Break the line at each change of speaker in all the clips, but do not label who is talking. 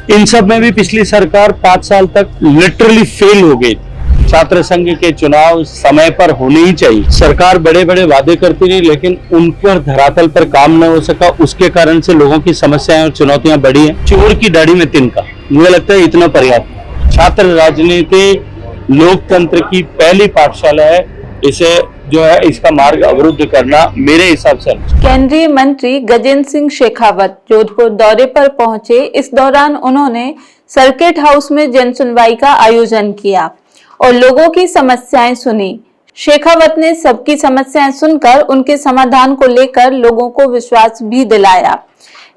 इन सब में भी पिछली सरकार 5 साल तक लिटरली फेल हो गई। छात्र संघ के चुनाव समय पर होने ही चाहिए। सरकार बड़े बड़े वादे करती रही, लेकिन उन पर धरातल पर काम न हो सका। उसके कारण से लोगों की समस्याएं और चुनौतियां बढ़ी हैं। चोर की दाढ़ी में तिनका, मुझे लगता है इतना पर्याप्त है। छात्र राजनीति लोकतंत्र की पहली पाठशाला है। इसे जो है इसका मार्ग अवरुद्ध करना मेरे हिसाब से।
केंद्रीय मंत्री गजेंद्र सिंह शेखावत जोधपुर दौरे पर पहुंचे। इस दौरान उन्होंने सर्किट हाउस में जन सुनवाई का आयोजन किया और लोगों की समस्याएं सुनी। शेखावत ने सबकी समस्याएं सुनकर उनके समाधान को लेकर लोगों को विश्वास भी दिलाया।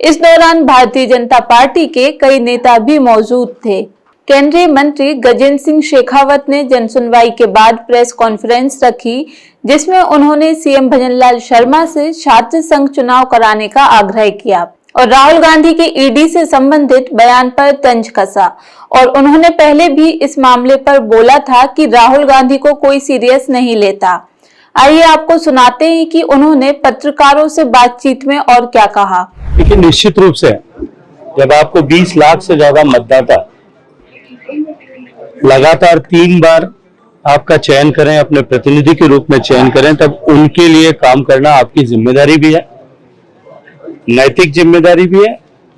इस दौरान भारतीय जनता पार्टी के कई नेता भी मौजूद थे। केंद्रीय मंत्री गजेंद्र सिंह शेखावत ने जनसुनवाई के बाद प्रेस कॉन्फ्रेंस रखी, जिसमें उन्होंने सीएम भजनलाल शर्मा से छात्र संघ चुनाव कराने का आग्रह किया और राहुल गांधी के ईडी से संबंधित बयान पर तंज कसा। और उन्होंने पहले भी इस मामले पर बोला था कि राहुल गांधी को कोई सीरियस नहीं लेता। आइए आपको सुनाते हैं कि उन्होंने पत्रकारों से बातचीत में और क्या कहा।
देखिए, निश्चित रूप से जब आपको 20 लाख से ज्यादा मतदाता लगातार 3 बार आपका चयन करें, अपने प्रतिनिधि के रूप में चयन करें, तब उनके लिए काम करना आपकी जिम्मेदारी भी है, नैतिक जिम्मेदारी भी है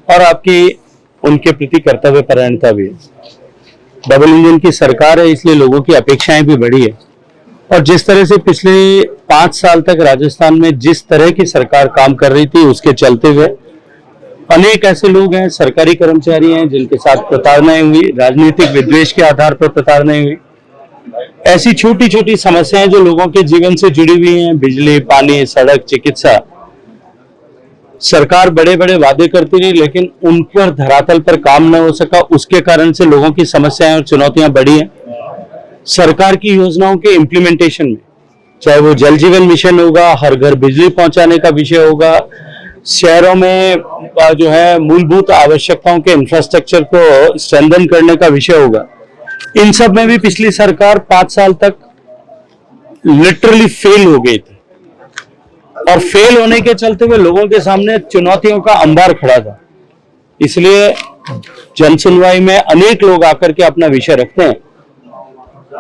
और आपकी उनके प्रति कर्तव्य परायणता भी है। डबल इंजन की सरकार है, इसलिए लोगों की अपेक्षाएं भी बढ़ी है। और जिस तरह से पिछले 5 साल तक राजस्थान में जिस तरह की सरकार काम कर रही थी, उसके चलते हुए अनेक ऐसे लोग हैं, सरकारी कर्मचारी हैं, जिनके साथ प्रताड़नाएं हुई, राजनीतिक विद्वेष के आधार पर प्रताड़नाएं हुई। ऐसी छोटी छोटी समस्याएं जो लोगों के जीवन से जुड़ी हुई हैं, बिजली, पानी, सड़क, चिकित्सा, सरकार बड़े बड़े वादे करती रही, लेकिन उन पर धरातल पर काम न हो सका। उसके कारण से लोगों की समस्याएं और चुनौतियां बढ़ी हैं। सरकार की योजनाओं के इम्प्लीमेंटेशन में, चाहे वो जल जीवन मिशन होगा, हर घर बिजली पहुंचाने का विषय होगा, शहरों में जो है मूलभूत आवश्यकताओं के इंफ्रास्ट्रक्चर को स्ट्रेंथन करने का विषय होगा, इन सब में भी पिछली सरकार 5 साल तक लिटरली फेल हो गई थी। और फेल होने के चलते हुए लोगों के सामने चुनौतियों का अंबार खड़ा था। इसलिए जनसुनवाई में अनेक लोग आकर के अपना विषय रखते हैं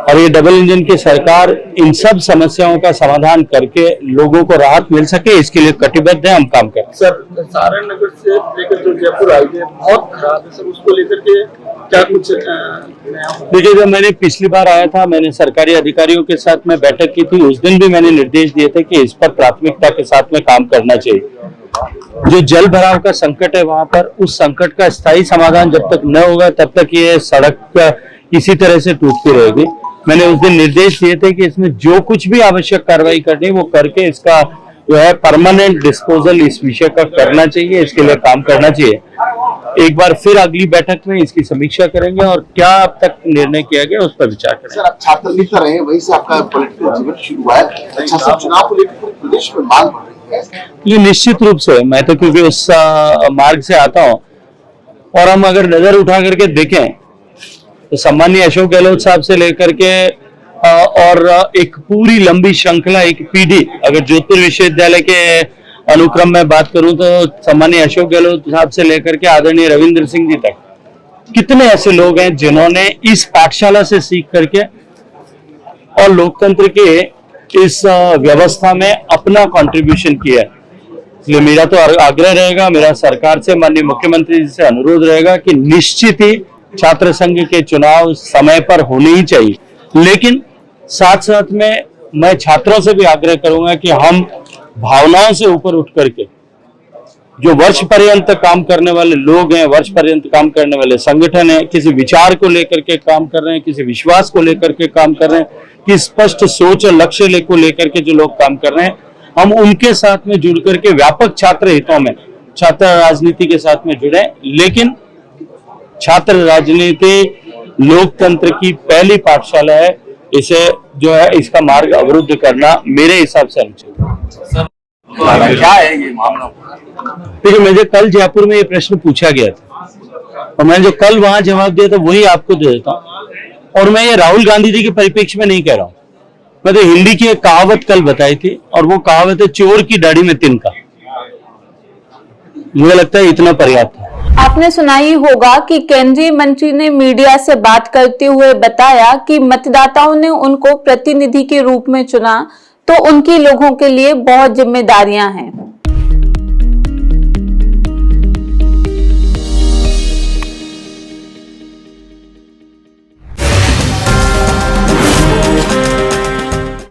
और ये डबल इंजन की सरकार इन सब समस्याओं का समाधान करके लोगों को राहत मिल सके, इसके लिए कटिबद्ध है। हम काम करें।
सर, सारण नगर से लेकर जो जयपुर आई है बहुत खराब है सर, उसको लेकर के क्या कुछ
देखिए, जब मैंने पिछली बार आया था, मैंने सरकारी अधिकारियों के साथ में बैठक की थी। उस दिन भी मैंने निर्देश दिए थे कि इस पर प्राथमिकता के साथ में काम करना चाहिए। जो जल भराव का संकट है, वहां पर उस संकट का स्थायी समाधान जब तक न होगा, तब तक ये सड़क इसी तरह से टूटती रहेगी। मैंने उस दिन निर्देश दिए थे कि इसमें जो कुछ भी आवश्यक कार्रवाई करनी है वो करके इसका जो है परमानेंट डिस्पोजल इस विषय का करना चाहिए, इसके लिए काम करना चाहिए। एक बार फिर अगली बैठक में इसकी समीक्षा करेंगे और क्या अब तक निर्णय किया गया उस पर विचार करेंगे।
सर, आप छात्र नेता रहे, वहीं से आपका पॉलिटिकल जीवन शुरू हुआ है। अच्छा, सब चुनाव को लेकर पूरे प्रदेश में मांग बढ़ रही है।
ये निश्चित रूप से, मैं तो क्योंकि उस मार्ग से आता हूँ, और हम अगर नजर उठा करके देखें तो सम्मानीय अशोक गहलोत साहब से लेकर के और एक पूरी लंबी श्रृंखला, एक पीढ़ी, अगर जोधपुर विश्वविद्यालय के अनुक्रम में बात करूं तो सम्मानीय अशोक गहलोत साहब से लेकर के आदरणीय रविंद्र सिंह जी तक, कितने ऐसे लोग हैं जिन्होंने इस पाठशाला से सीख करके और लोकतंत्र के इस व्यवस्था में अपना कंट्रीब्यूशन किया है। इसलिए मेरा तो आग्रह रहेगा, मेरा सरकार से, माननीय मुख्यमंत्री जी से अनुरोध रहेगा कि निश्चित ही छात्र संघ के चुनाव समय पर होने ही चाहिए। लेकिन साथ साथ में मैं छात्रों से भी आग्रह करूंगा कि हम भावनाओं से ऊपर उठ करके, जो वर्ष पर्यंत काम करने वाले लोग हैं, वर्ष पर्यंत काम करने वाले संगठन हैं, किसी विचार को लेकर के काम कर रहे हैं, किसी विश्वास को लेकर के काम कर रहे हैं, कि स्पष्ट सोच और लक्ष्य को लेकर के जो लोग काम कर रहे हैं, हम उनके साथ में जुड़ करके व्यापक छात्र हितों में, छात्र राजनीति के साथ में जुड़े। लेकिन छात्र राजनीति लोकतंत्र की पहली पाठशाला है। इसे जो है इसका मार्ग अवरुद्ध करना मेरे हिसाब से अनुचित है।
क्या है ये मामला?
देखिए, मुझे कल जयपुर में ये प्रश्न पूछा गया था और मैंने जो कल वहां जवाब दिया था वही आपको दे देता हूँ। और मैं ये राहुल गांधी जी के परिप्रेक्ष्य में नहीं कह रहा हूँ, मैं तो हिंदी की एक कहावत कल बताई थी और वो कहावत है, चोर की दाढ़ी में तिनका। मुझे लगता है इतना पर्याप्त है।
आपने सुना ही होगा कि केंद्रीय मंत्री ने मीडिया से बात करते हुए बताया कि मतदाताओं ने उनको प्रतिनिधि के रूप में चुना तो उनकी लोगों के लिए बहुत जिम्मेदारियां हैं।